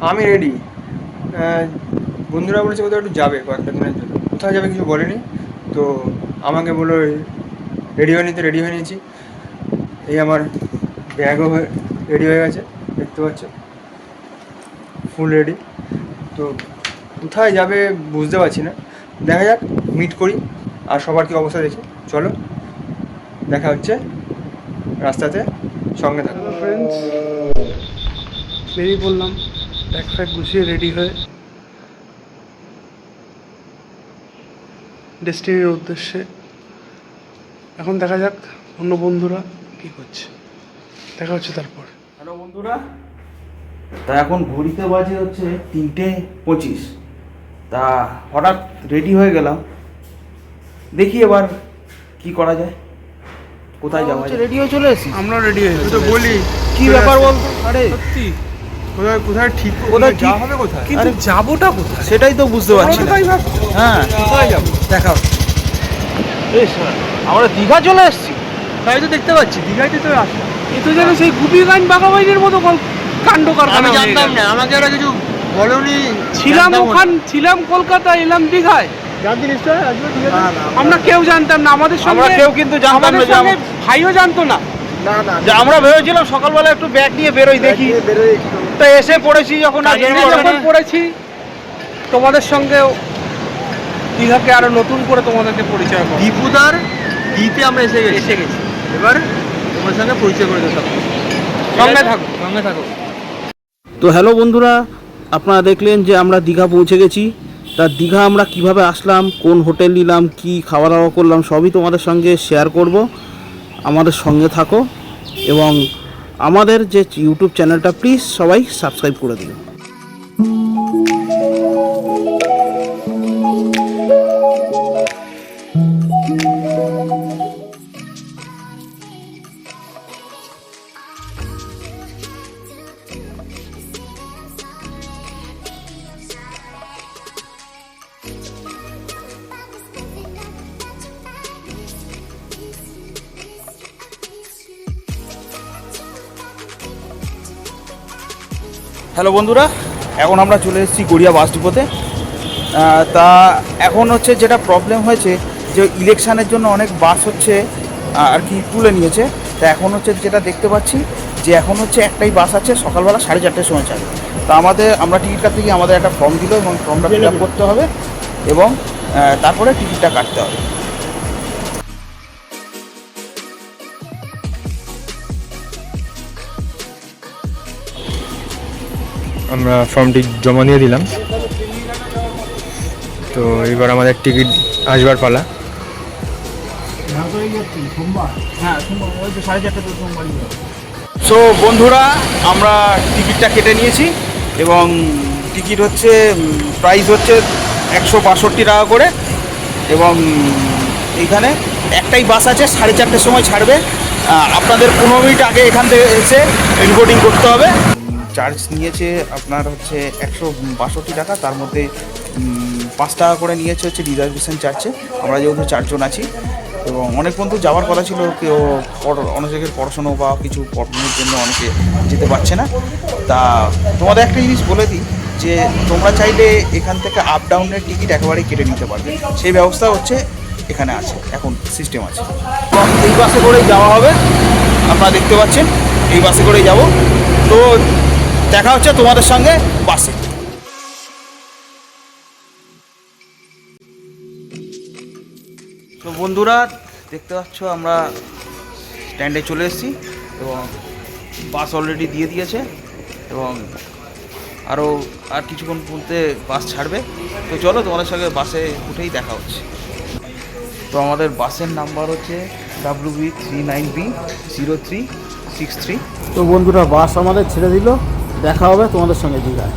আমি রেডি। বন্ধুরা বলেছে কোথাও একটু যাবে কয়েকটা দিনের জন্য, কোথায় যাবে কিছু বলেনি। তো আমাকে বললো রেডি হয়ে নিতে, রেডি হয়ে নিয়েছি। এই আমার ব্যাগও রেডি হয়ে গেছে, দেখতে পাচ্ছ, ফুল রেডি। তো কোথায় যাবে বুঝতে পারছি না, দেখা যাক, মিট করি আর সবার কী অবস্থা দেখি। চলো দেখা হচ্ছে রাস্তাতে, সঙ্গে থাকো। হ্যালো ফ্রেন্ডস, বেরিয়ে পড়লাম ব্যাগ ফ্যাগ গুছিয়ে রেডি হয়ে ডেস্টিনির উদ্দেশ্যে। এখন দেখা যাক অন্য বন্ধুরা কী করছে, দেখা হচ্ছে তারপর। হ্যালো বন্ধুরা, তা এখন ঘড়িতে বাজে হচ্ছে 3:25। তা হঠাৎ রেডি হয়ে গেলাম, দেখি এবার কি করা যায়, কোথায় যাওয়া যায়। রেডি হয়ে চলে এসেছি, আমরা রেডি হয়ে তুই তো বলি কি ব্যাপার বলতো? আরে সত্যি কোথায় কোথায় ঠিক কোথায় ঠিক যাওয়া হবে কোথায়? কিন্তু যাবোটা কোথায় সেটাই তো বুঝতে পারছি না। হ্যাঁ, কোথায় যাবো? দেখা হচ্ছে। আমরা দীঘা চলে এসেছি। তাই তো দেখতে পাচ্ছি, দীঘাতে তো আসলাম। এ তো যেন সেই গুপিগান বাঘাবাইনের মতো কাণ্ড কারখানা। আমি হয়ে জানতাম গেল। না, আমাকে ওরা কিছু বলোনি। ছিলাম ছিলাম কলকাতা, এলাম দীঘায়, জানতি নিশ্চয় আসবে দীঘাতে? আমরা কেউ জানতাম না। আমাদের আমরা সঙ্গে কেউ কিন্তু জানতাম আমাদের না যে সঙ্গে ভাইও জানতো না। না না, যে আমরা ভেবেছিলাম সকালবেলা একটু ব্যাগ নিয়ে বেরোই, দেখি তো এসে পড়েছি যখন আর কাজের আমরা যখন পড়েছি তোমাদের সঙ্গেও দীঘাকে আরো নতুন করে তোমাদেরকে পরিচয় করো। দীপুদার দিতে আমরা এসে গেছি। এবার তোমার সঙ্গে পরিচয় করে দেবো। সঙ্গে থাকো। সঙ্গে থাকো। তো হ্যালো বন্ধুরা, আপনারা দেখলেন যে আমরা দীঘা পৌঁছে গেছি। তা দীঘা আমরা কিভাবে আসলাম, কোন হোটেল নিলাম, কি খাওয়া দাওয়া করলাম, সবই তোমাদের সঙ্গে শেয়ার করব। আমাদের সঙ্গে থাকো এবং আমাদের যে ইউটিউব চ্যানেলটা প্লিজ সবাই সাবস্ক্রাইব করে দিন। হ্যালো বন্ধুরা, এখন আমরা চলে এসেছি গড়িয়া বাস ডিপোতে। তা এখন হচ্ছে যেটা প্রবলেম হয়েছে, যে ইলেকশানের জন্য অনেক বাস হচ্ছে আর কি তুলে নিয়েছে। তা এখন হচ্ছে যেটা দেখতে পাচ্ছি যে এখন হচ্ছে একটাই বাস আছে, সকালবেলা 4:30টার সময় ছাড়বে। তা আমরা টিকিট কাটতে গিয়ে আমাদের একটা ফর্ম দিল এবং ফর্মটা ফিল আপ করতে হবে এবং তারপরে টিকিটটা কাটতে হবে। আমরা ফর্মটি জমা দিয়ে দিলাম। তো এবার আমাদের টিকিট আসবার পালা। হ্যাঁ, ওই তো 4:30 সোমবারই। সো বন্ধুরা, আমরা টিকিটটা কেটে নিয়েছি এবং টিকিট হচ্ছে প্রাইস হচ্ছে 162 টাকা করে। এবং এইখানে একটাই বাস আছে, 4:30টার সময় ছাড়বে। আপনাদের 15 মিনিট আগে এখান থেকে এসে রিপোর্টিং করতে হবে। চার্জ নিয়েছে আপনার হচ্ছে 162 টাকা, তার মধ্যে 5 টাকা করে নিয়েছে হচ্ছে রিজার্ভেশন চার্জে। আমরা যেহেতু 4 জন আছি এবং অনেক বন্ধু যাওয়ার কথা ছিল, কেউ অনেকের পড়াশুনো বা কিছু প্রবলেমের জন্য অনেকে যেতে পারছে না। তা তোমাদের একটা জিনিস বলে দিই, যে তোমরা চাইলে এখান থেকে আপ ডাউনের টিকিট একেবারেই কেটে নিতে পারবে, সেই ব্যবস্থা হচ্ছে এখানে আছে, এখন সিস্টেম আছে। এবং এই বাসে করেই যাওয়া হবে, আপনারা দেখতে পাচ্ছেন এই বাসে করেই যাব। তো দেখা হচ্ছে তোমাদের সঙ্গে বাসে। তো বন্ধুরা দেখতে পাচ্ছ আমরা স্ট্যান্ডে চলে এসেছি এবং বাস অলরেডি দিয়ে দিয়েছে এবং আর কিছুক্ষণ বলতে বাস ছাড়বে। তো চলো তোমাদের সঙ্গে বাসে উঠেই দেখা হচ্ছে। তো আমাদের বাসের নাম্বার হচ্ছে WB39B0363। তো বন্ধুরা বাস আমাদের ছেড়ে দিল, দেখা হবে তোমাদের সঙ্গে দীঘায়।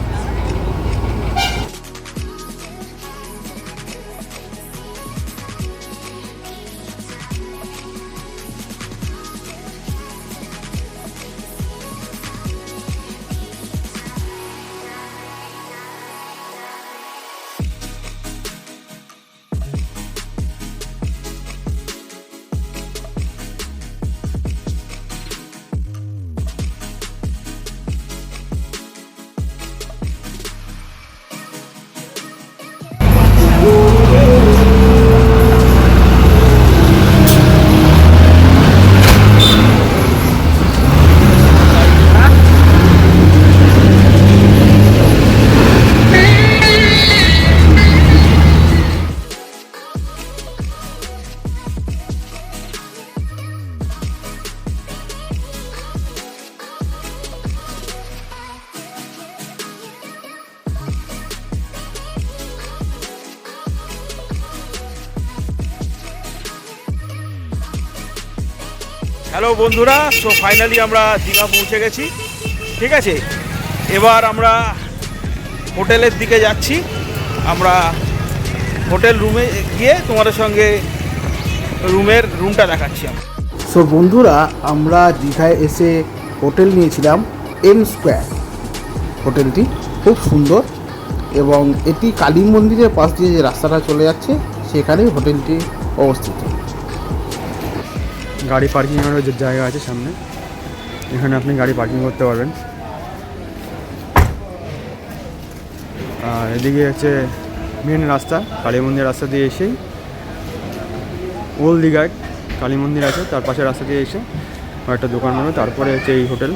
হ্যালো বন্ধুরা, সো ফাইনালি আমরা দীঘা পৌঁছে গেছি। ঠিক আছে, এবার আমরা হোটেলের দিকে যাচ্ছি। আমরা হোটেল রুমে গিয়ে তোমাদের সঙ্গে রুমটা দেখাচ্ছি। সো বন্ধুরা, আমরা দীঘায় এসে হোটেল নিয়েছিলাম এম স্কোয়ার। হোটেলটি খুব সুন্দর এবং এটি কালী মন্দিরের পাশ দিয়ে যে রাস্তাটা চলে যাচ্ছে সেখানেই হোটেলটি অবস্থিত। গাড়ি পার্কিংয়েরও যে জায়গা আছে সামনে, এখানে আপনি গাড়ি পার্কিং করতে পারবেন। আর এদিকে হচ্ছে মেন রাস্তা, কালী মন্দির রাস্তা দিয়ে এসেই ওল্ড দীঘায় কালী মন্দির আছে, তার পাশে রাস্তা দিয়ে এসে একটা দোকান পাবে, তারপরে হচ্ছে এই হোটেল।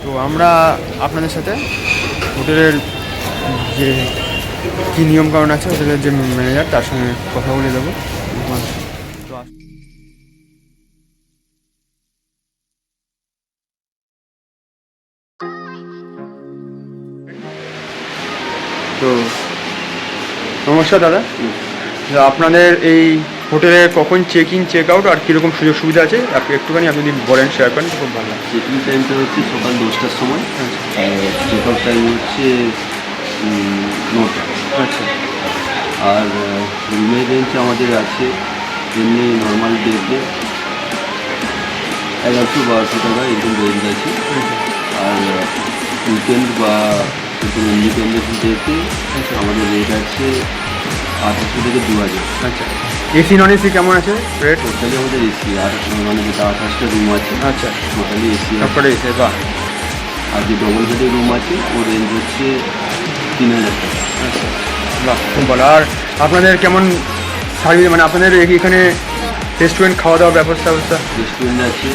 তো আমরা আপনাদের সাথে হোটেলের যে কী নিয়মকানুন আছে, হোটেলের যে ম্যানেজার তার সঙ্গে কথা বলে দেবো। তো নমস্কার দাদা, আপনাদের এই হোটেলে কখন চেক ইন চেক আউট আর কীরকম সুযোগ সুবিধা আছে আপনি একটুখানি আপনি যদি বলেন, শেয়ার করেন তো খুব ভালো লাগে। চেক ইন টাইমটা হচ্ছে সকাল 10টার সময়, চেক আউট টাইম হচ্ছে 9টা। আচ্ছা, আর রুমের রেঞ্জ আমাদের আছে এমনি নর্মাল ডেতে 1100-1200 টাকা এরকম রেঞ্জ আছে। আর উইকেন্ড বা ইন্ডিপেন্ডেন্স ডেতে আমাদের রেট আছে 800 থেকে 2000। আচ্ছা, এসি নন এসি কেমন আছে রেট? টোটালি আমাদের এসি, আর মানে যেটা 28টা রুম আছে, আচ্ছা, টোটালি এসি। তারপরে এসে বাহ। আর যে ডবল বেডের রুম আছে ওর রেঞ্জ হচ্ছে 3000 টাকা। আচ্ছা, বাহ, খুব ভালো। আর আপনাদের কেমন সার্ভিস, মানে আপনাদের এখানে রেস্টুরেন্ট খাওয়া দাওয়ার ব্যবস্থা? রেস্টুরেন্ট আছে,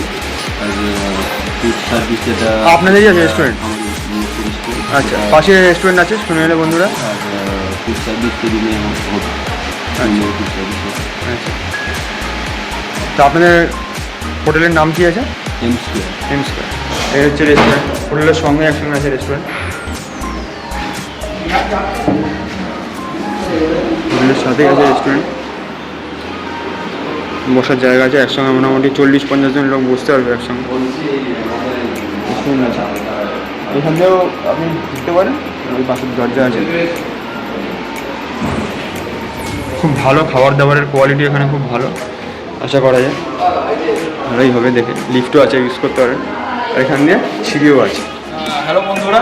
আর ফুড সার্ভিস যেটা আপনাদেরই আছে রেস্টুরেন্ট? আমাদের রেস্টুরেন্ট। আচ্ছা, পাশে রেস্টুরেন্ট আছে শুনে এলে বন্ধুরা। আর ফুড সার্ভিস রুমে ফুড সার্ভিস। আচ্ছা, তো আপনাদের হোটেলের নাম কি আছে? M square. এম স্কোয়ার, এই হচ্ছে রেস্টুরেন্ট। হোটেলের সঙ্গে একসঙ্গে আছে রেস্টুরেন্ট। হোটেলের সাথেই আছে রেস্টুরেন্ট, বসার জায়গা আছে, একসঙ্গে মোটামুটি 40-50 জন লোক বসতে পারবে একসঙ্গে। রেস্টুরেন্ট আছে, এখান থেকেও আপনি ঢুকতে পারেন, ওই পাশের দরজা আছে। খুব ভালো খাবার দাবারের কোয়ালিটি এখানে খুব ভালো, আশা করা যায় ভালোই হবে দেখে। লিফটও আছে, ইউজ করতে পারেন, আর এখান দিয়ে সিঁড়িও আছে। হ্যালো বন্ধুরা,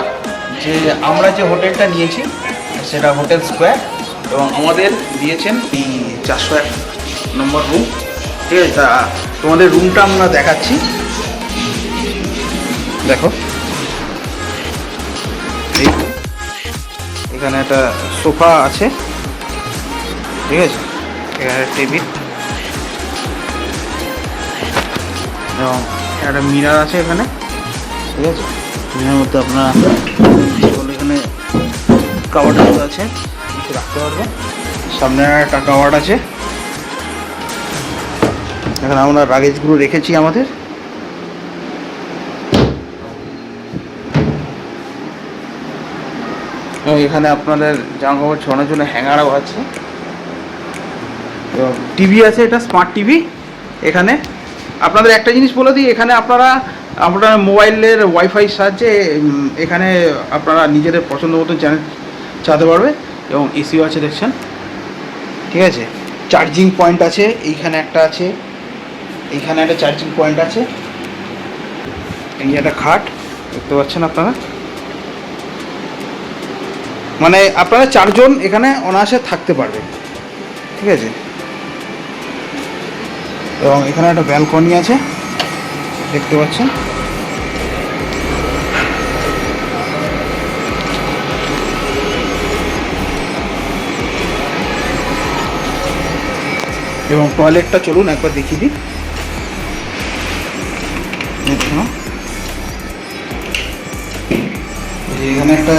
যে আমরা যে হোটেলটা নিয়েছি সেটা হোটেল স্কোয়ার, এবং আমাদের দিয়েছেন এই 401 নম্বর রুম। ঠিক আছে, তা তোমাদের রুমটা আমরা দেখাচ্ছি। দেখো, এখানে একটা সোফা আছে, ঠিক আছে, এখানে টেবিল এবং একটা মিরার আছে এখানে, ঠিক আছে। মিরার মধ্যে আপনারা এখানে কাওয়ার্ড আছে, কিছু রাখতে পারবে। সামনে একটা কাওয়ার্ড আছে, এখানে আমরা লাগেজগুলো রেখেছি আমাদের। এবং এখানে আপনাদের জামা কাপড় ছোঁয়ানোর জন্য হ্যাঙ্গারও আছে, এবং টিভি আছে, এটা স্মার্ট টিভি। এখানে আপনাদের একটা জিনিস বলে দিই, এখানে আপনারা মোবাইলের ওয়াইফাই সাহায্যে এখানে আপনারা নিজেদের পছন্দ মতো চ্যানেল চালাতে পারবে, এবং এসিও আছে দেখছেন, ঠিক আছে। চার্জিং পয়েন্ট আছে, এইখানে একটা আছে, এইখানে একটা চার্জিং পয়েন্ট আছে। এই একটা খাট দেখতে পাচ্ছেন আপনারা, মানে আপনারা 4 জন এখানে অনায়াসে থাকতে পারবেন, ঠিক আছে। এবং এখানে একটা ব্যালকনি আছে দেখতে পাচ্ছেন। এবং টয়লেটটা চলুন একবার দেখিয়ে দিই। এখানে একটা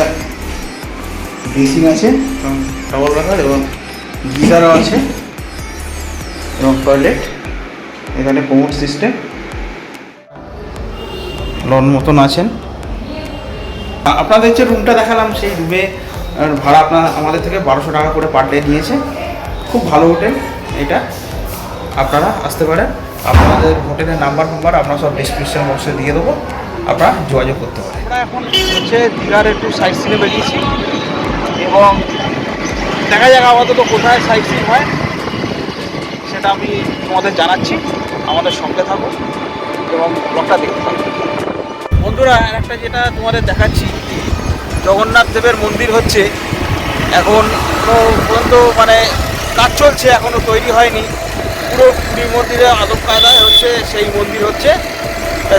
বেসিন আছে টাওয়াল রাখার, এবং গিজারও আছে, এবং টয়লেট। এখানে কোমোড সিস্টেম, লন মতন আছেন। আপনাদের যে রুমটা দেখালাম সেই রুমে ভাড়া আমাদের থেকে 1200 টাকা করে পার ডে নিয়েছে। খুব ভালো হোটেল এটা, আপনারা আসতে পারেন। আপনাদের হোটেলের নাম্বার আপনারা সব ডিসক্রিপশন বক্সে দিয়ে দেবো, আপনারা যোগাযোগ করতে পারেন। আমরা এখন হচ্ছে দীঘার একটু সাইট সিনে বেরিয়েছি এবং দেখা যাক আপাতত কোথায় সাইট সিন হয় সেটা আমি তোমাদের জানাচ্ছি। আমাদের সঙ্গে থাকো এবং ব্লগটা দেখতে থাকো। বন্ধুরা, একটা যেটা তোমাদের দেখাচ্ছি, জগন্নাথ দেবের মন্দির হচ্ছে এখন পর্যন্ত মানে কাজ চলছে, এখনও তৈরি হয়নি। পুরো পুরী মন্দিরে আদব কায়দায় হচ্ছে সেই মন্দির হচ্ছে,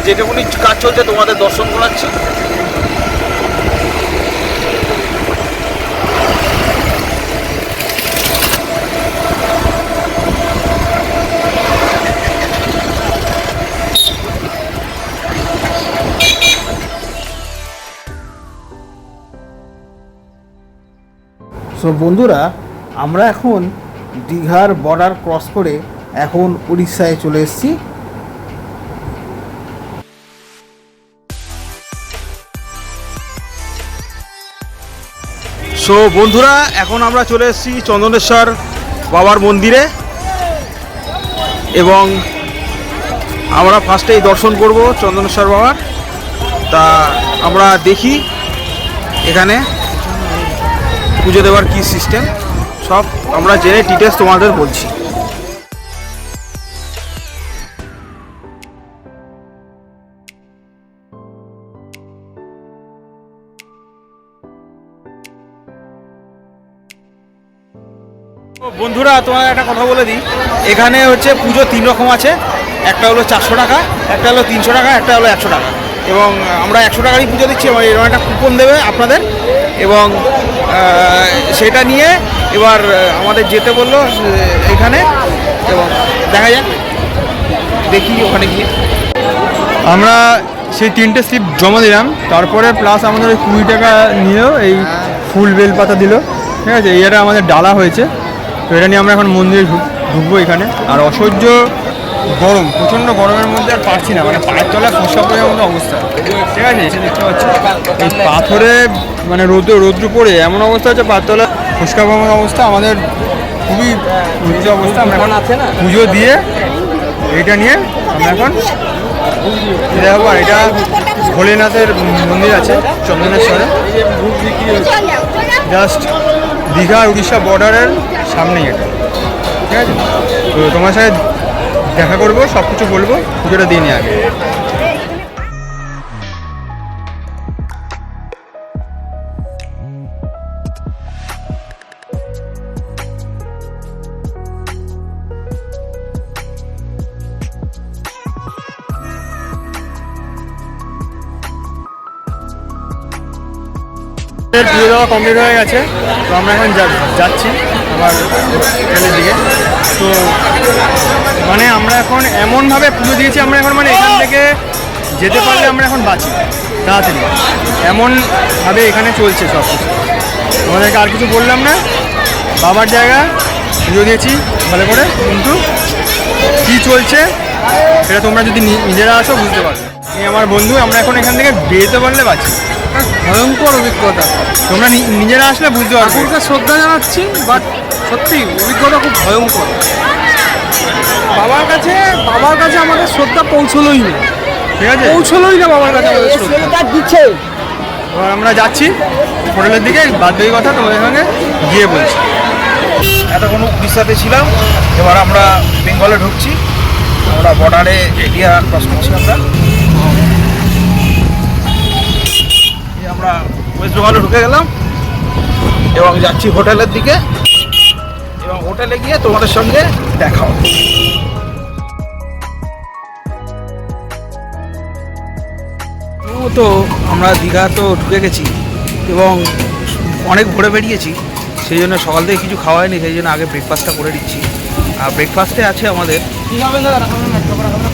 যেটুকুনি কাজ চলছে তোমাদের দর্শন করাচ্ছি। সো বন্ধুরা, আমরা এখন দীঘার বর্ডার ক্রস করে এখন উড়িষ্যায় চলে এসেছি। সো বন্ধুরা, এখন আমরা চলে এসেছি চন্দনেশ্বর বাবার মন্দিরে এবং আমরা ফার্স্টেই দর্শন করব চন্দনেশ্বর বাবার। তা আমরা দেখি এখানে পুজো দেওয়ার কী সিস্টেম, সব আমরা জেনে ডিটেলস তোমাদের বলছি। বন্ধুরা, তোমার একটা কথা বলে দিই, এখানে হচ্ছে পুজো 3 রকম আছে। একটা হলো 400 টাকা, একটা হলো 300 টাকা, একটা হলো 100 টাকা। এবং আমরা 100 টাকারই পুজো দিচ্ছি এবং এরকম একটা কুপন দেবে আপনাদের এবং সেটা নিয়ে এবার আমাদের যেতে বললো এখানে এবং দেখা যাক, দেখি ওখানে গিয়ে। আমরা সেই 3টে স্লিপ জমা দিলাম, তারপরে প্লাস আমাদের ওই 20 টাকা নিয়েও এই ফুল বেলপাতা দিল, ঠিক আছে। এটা আমাদের ডালা হয়েছে, তো এটা নিয়ে আমরা এখন মন্দিরে ঢুকবো এখানে। আর অসহ্য গরম, প্রচণ্ড গরমের মধ্যে আর পারছি না, মানে পায়ের তলায় ফসকা পড়ে মতো অবস্থা, ঠিক আছে। এসে দেখতে পাচ্ছি এই পাথরে মানে রৌদ্র পড়ে এমন অবস্থা হচ্ছে, পায়ের তলায় ফসকা পড়ার অবস্থা। আমাদের খুবই উচ্চ অবস্থা। আমরা এখন আছে না পুজো দিয়ে এইটা নিয়ে আমরা এখন যাবো। আর এটা ভোলেনাথের মন্দির আছে চন্দনেশ্বরে, জাস্ট দীঘা উড়িষ্যা বর্ডারের সামনেই এটা, ঠিক আছে। তো তোমার সাথে দেখা করবো, সব কিছু বলবো, পুজোটা দিয়ে নিয়ে আগে। পুজো দেওয়া কমপ্লিট হয়ে গেছে, তো আমরা এখন যাচ্ছি আমার হোটেলের দিকে। তো মানে আমরা এখন এমনভাবে পুজো দিয়েছি, আমরা এখন মানে এখান থেকে যেতে পারলে আমরা এখন বাঁচি তাড়াতাড়ি, এমনভাবে এখানে চলছে সব কিছু। তোমাদেরকে আর কিছু বললাম না, বাবার জায়গা পুজো দিয়েছি ভালো করে, কিন্তু কী চলছে সেটা তোমরা যদি নিজেরা আসো বুঝতে পারবে। এই আমার বন্ধু, আমরা এখন এখান থেকে বেরোতে পারলে বাঁচি। ভয়ঙ্কর অভিজ্ঞতা, তোমরা নিজেরা আসলে বুঝতে পারবে। ঠাকুরকে শ্রদ্ধা জানাচ্ছি, বাট সত্যি অভিজ্ঞতা খুব ভয়ঙ্কর। বাবার কাছে আমাদের শ্রদ্ধা পৌঁছলোই না, ঠিক আছে, পৌঁছলোই না বাবার কাছে আমাদের শ্রদ্ধা দিচ্ছে। এবার আমরা যাচ্ছি হোটেলের দিকে, বাকি কথা তোমাদের সঙ্গে গিয়ে বলছি। এতক্ষণ উড়িষ্যাতে ছিলাম, এবার আমরা বেঙ্গলে ঢুকছি। আমরা বর্ডারে এরিয়া ক্রস করছি। আমরা ওয়েস্ট বেঙ্গলে ঢুকে গেলাম এবং যাচ্ছি হোটেলের দিকে এবং হোটেলে গিয়ে তোমাদের সঙ্গে দেখা হবে। তো আমরা দীঘা তো ঢুকে গেছি এবং অনেক ঘুরে বেরিয়েছি, সেই জন্য সকাল থেকে কিছু খাওয়া হয়নি, সেই জন্য আগে ব্রেকফাস্টটা করে দিচ্ছি। আর ব্রেকফাস্টে আছে আমাদের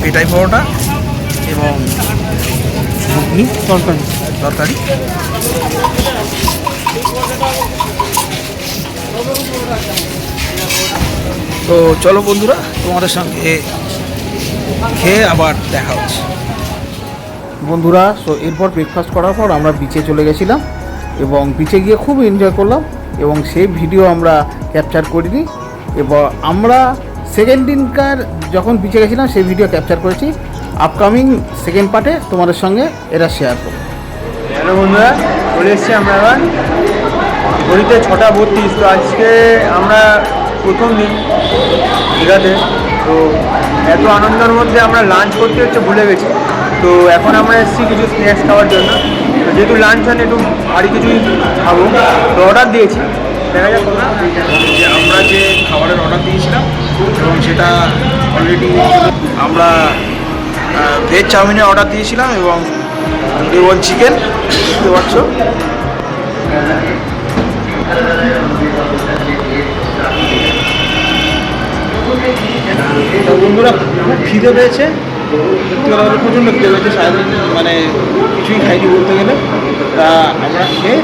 পেটাই পরোটা এবং ঘুগনি তরকারি। তো চলো বন্ধুরা, তোমাদের সঙ্গে খেয়ে আবার দেখা হচ্ছে। বন্ধুরা, সো এরপর ব্রেকফাস্ট করার পর আমরা বিচে চলে গেছিলাম এবং বিচে গিয়ে খুব এনজয় করলাম এবং সেই ভিডিও আমরা ক্যাপচার করিনি। এবং আমরা সেকেন্ড দিনকার যখন বিচে গেছিলাম সেই ভিডিও ক্যাপচার করেছি। আপকামিং সেকেন্ড পার্টে তোমাদের সঙ্গে এটা শেয়ার করব। হ্যালো বন্ধুরা, চলে এসেছি আমরা এবার ঘড়িতে 6:32। তো আজকে আমরা প্রথম দিন দীঘাতে। তো এত আনন্দের মধ্যে আমরা লাঞ্চ করতে হচ্ছে ভুলে গেছি। তো এখন আমরা এসেছি কিছু স্ন্যাক্স খাওয়ার জন্য। তো যেহেতু লাঞ্চ হয় একটু ভারী কিছুই খাবো, তো অর্ডার দিয়েছি। দেখা যাক যে আমরা যে খাবারের অর্ডার দিয়েছিলাম এবং সেটা অলরেডি আমরা ভেজ চাউমিনের অর্ডার দিয়েছিলাম এবং A1 চিকেন দেখতে পাচ্ছ। তো বন্ধুরা খুব খিদে পেয়েছে, সত্যি কথা বলে প্রচণ্ড খিদে পেয়েছে। সারাদিন মানে কিছুই খাইনি বলতে গেলে। তা আমরা খেয়ে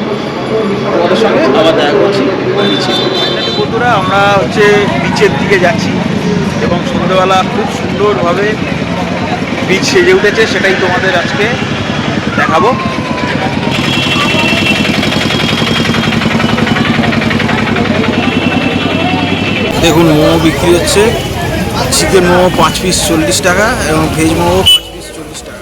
তোমাদের সঙ্গে আবার দেখা করছি বিচে। বন্ধুরা আমরা হচ্ছে বিচের দিকে যাচ্ছি এবং সন্ধ্যেবেলা খুব সুন্দরভাবে বিচ সেজে উঠেছে, সেটাই তোমাদের আজকে দেখাবো। দেখুন মোমো বিক্রি হচ্ছে, চিকেন মোমো 5 পিস 40 টাকা এবং ভেজ মোমো 5 পিস 40 টাকা।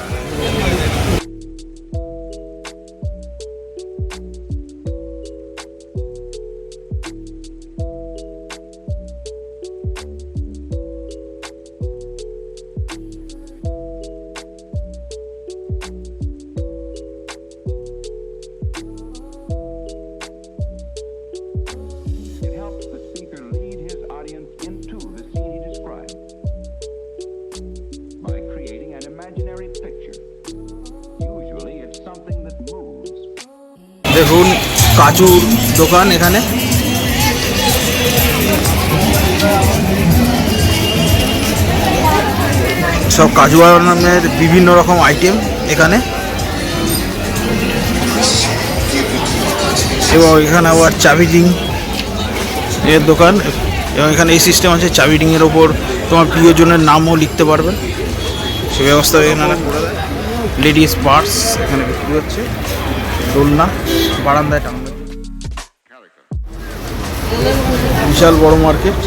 It helps the speaker lead his audience into the scene he describes by creating an imaginary picture. Usually it's something that moves. দেখুন কাজুর দোকান এখানে। সব কাজু বাদামের বিভিন্ন রকম আইটেম এখানে, এবং এখানে আবার চাবি রিং এর দোকান। এবং এখানে এই সিস্টেম আছে, চাবি রিংয়ের ওপর তোমার প্রিয়জনের নামও লিখতে পারবেন, সে ব্যবস্থা এখানে করে দেয়। লেডিস পার্স এখানে বিক্রি হচ্ছে, দোলনা বারান্দায় টাঙানো। বিশাল বড় মার্কেট।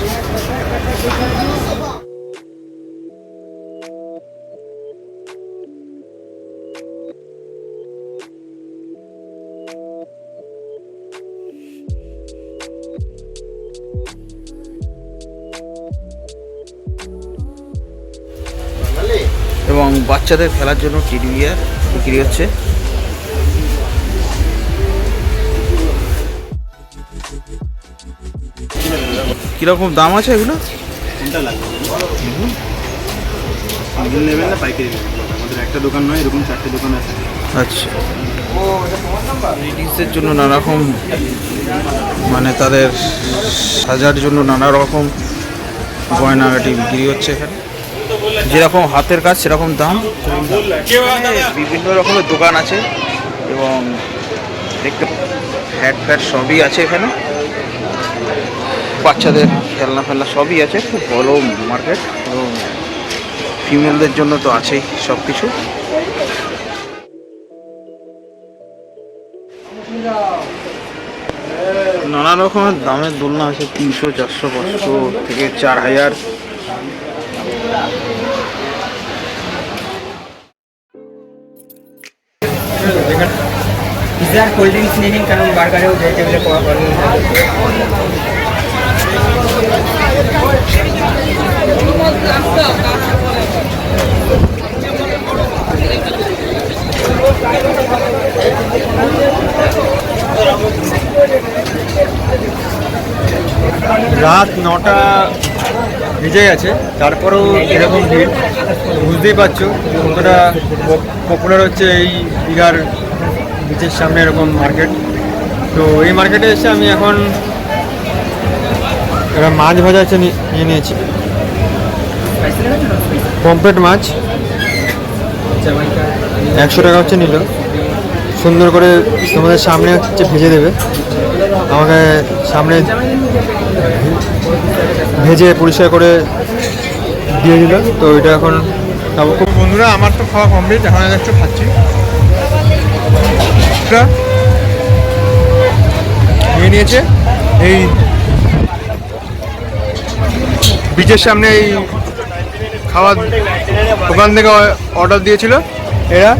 এবং বাচ্চাদের খেলার জন্য টেডি বিয়ার বিক্রি হচ্ছে। কিরকম দাম আছে এগুলো? কোনটা লাগবে সিঙ্গেল নেবেন না পাইকারি নেবেন? আমাদের একটা দোকান নয়, এরকম 4টে দোকান আছে। আচ্ছা, লেডিসদের জন্য নানা রকম মানে তাদের সাজার জন্য নানা রকম গয়নাগাটি বিক্রি হচ্ছে এখানে। যেরকম হাতের কাজ সেরকম দাম। বিভিন্ন রকমের দোকান আছে এবং দেখতে হ্যাট ফ্যাট সবই আছে এখানে। বাচ্চাদের খেলনা ফেলনা সবই আছে। খুব বড় মার্কেট এবং ফিমেলদের জন্য তো আছেই সব কিছু। নানা রকমের দামের দোলনা আছে, 300, 400, 500 থেকে 4000। পিজা আর কোল্ড ড্রিঙ্কস নিয়ে নিন, কারণ বার্গারেও যে টেবিলে পাওয়া পারবেন। রাত 9টা বেজে গেছে, তারপরেও এরকম ভিড়। বুঝতেই পারছো কতটা পপুলার হচ্ছে এই দীঘার বিচের সামনে এরকম মার্কেট। তো এই মার্কেটে এসে আমি এখন একটা মাছ ভাজা আছে নিয়ে নিয়েছি, পমফ্রেট মাছ 100 টাকা হচ্ছে নিল। সুন্দর করে তোমাদের সামনে হচ্ছে ভেজে দেবে, আমাকে সামনে ভেজে পরিষ্কার করে দিয়ে দিল। তো এটা এখন খাবো। বন্ধুরা আমার তো খাওয়া কমপ্লিট, এখন একটু খাচ্ছি। নিয়ে নিয়েছে এই বিচের সামনে এই খাবার দোকান থেকে অর্ডার দিয়েছিল এরা।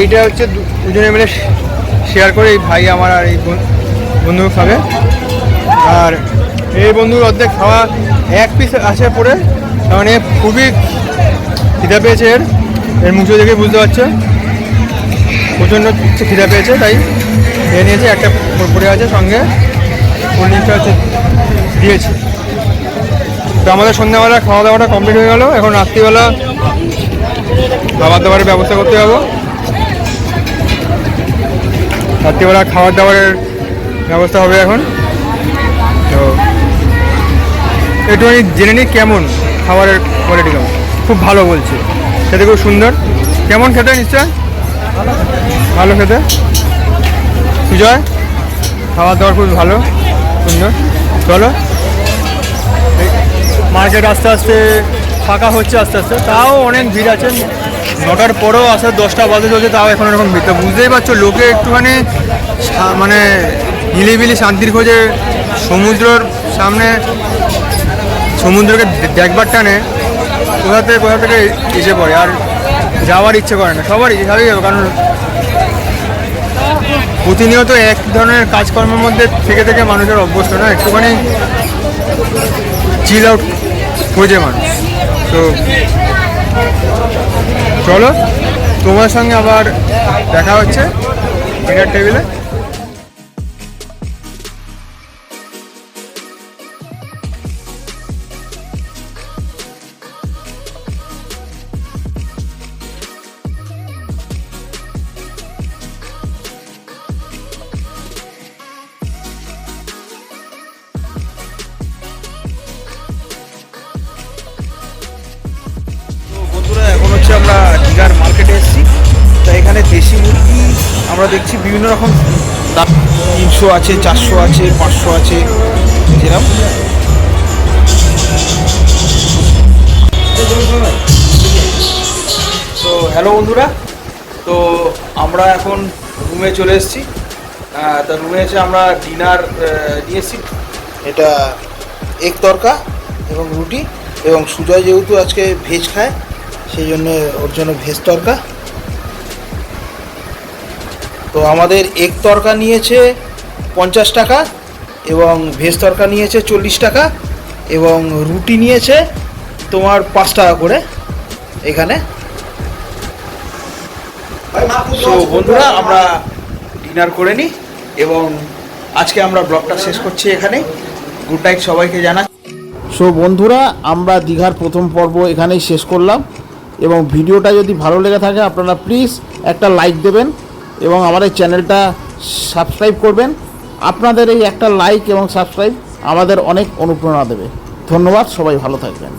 এইটা হচ্ছে দুজনে মিলে শেয়ার করে, এই ভাই আমার আর এই বন্ধু খাবে। আর এই বন্ধুর অর্ধেক খাওয়া এক পিস আসে পড়ে, মানে খুবই খিদা পেয়েছে এর মুখ দেখে বুঝতে পারছো, প্রচণ্ড খিদা পেয়েছে, তাই খেয়ে নিয়েছে। একটা পড়ে আছে সঙ্গে কোল্ড ড্রিঙ্কসটা হচ্ছে দিয়েছি। তো আমাদের সন্ধ্যাবেলা খাওয়া দাওয়াটা কমপ্লিট হয়ে গেল। এখন রাত্রিবেলা খাবার দাবারের ব্যবস্থা করতে যাবো। রাত্রিবেলা খাবার দাবারের ব্যবস্থা হবে এখন। তো একটুখানি জেনে নিই কেমন খাবারের কোয়ালিটি, কেমন। খুব ভালো বলছে, খেতে খুব সুন্দর। কেমন খেতে নিশ্চয় ভালো খেতে। সুজয়, খাবার দাবার খুব ভালো সুন্দর। চলো, মার্কেট আস্তে আস্তে ফাঁকা হচ্ছে, আস্তে আস্তে তাও অনেক ভিড় আছে। 9টার পরেও আসে, 10টা বাজে চলছে, তাও এখন এরকম ভিড়। তো বুঝতেই পারছো, লোকে একটুখানি মানে নিলিবিলি শান্তির খোঁজে সমুদ্রের সামনে, সমুদ্রকে দেখবার টানে কোথা থেকে এসে পড়ে, আর যাওয়ার ইচ্ছে করে না সবারই, স্বাভাবিক যাবে। কারণ প্রতিনিয়ত এক ধরনের কাজকর্মের মধ্যে থেকে থেকে মানুষের অভ্যস্ত না, একটুখানি চিল আউট খোঁজে মানুষ। তো চলো, তোমার সঙ্গে আবার দেখা হচ্ছে ডিনার টেবিলে। বন্ধুরা, এখন হচ্ছে আমরা দীঘার মার্কেটে এসেছি। তা এখানে দেশি মুরগি আমরা দেখছি বিভিন্ন রকম দাম, 300 আছে, 400 আছে, 500 আছে, যেরকম। তো হ্যালো বন্ধুরা, তো আমরা এখন রুমে চলে এসেছি। তা রুমে এসে আমরা ডিনার নিয়েছি। এটা এগ তরকা এবং রুটি, এবং সুজয় যেহেতু আজকে ভেজ খায় সেই জন্য ওর জন্য ভেজ তরকা। তো আমাদের এগ তরকা নিয়েছে 50 টাকা, এবং ভেজ তরকা নিয়েছে 40 টাকা, এবং রুটি নিয়েছে তোমার 5 টাকা করে এখানে। তো বন্ধুরা, আমরা ডিনার করে নিই এবং আজকে আমরা ব্লগটা শেষ করছি এখানে। গুড নাইট সবাইকে জানাই। সো বন্ধুরা, আমরা দীঘার প্রথম পর্ব এখানেই শেষ করলাম, এবং ভিডিওটা যদি ভালো লেগে থাকে আপনারা প্লিজ একটা লাইক দেবেন এবং আমাদের চ্যানেলটা সাবস্ক্রাইব করবেন। আপনাদের এই একটা লাইক এবং সাবস্ক্রাইব আমাদের অনেক অনুপ্রেরণা দেবে। ধন্যবাদ, সবাই ভালো থাকবেন।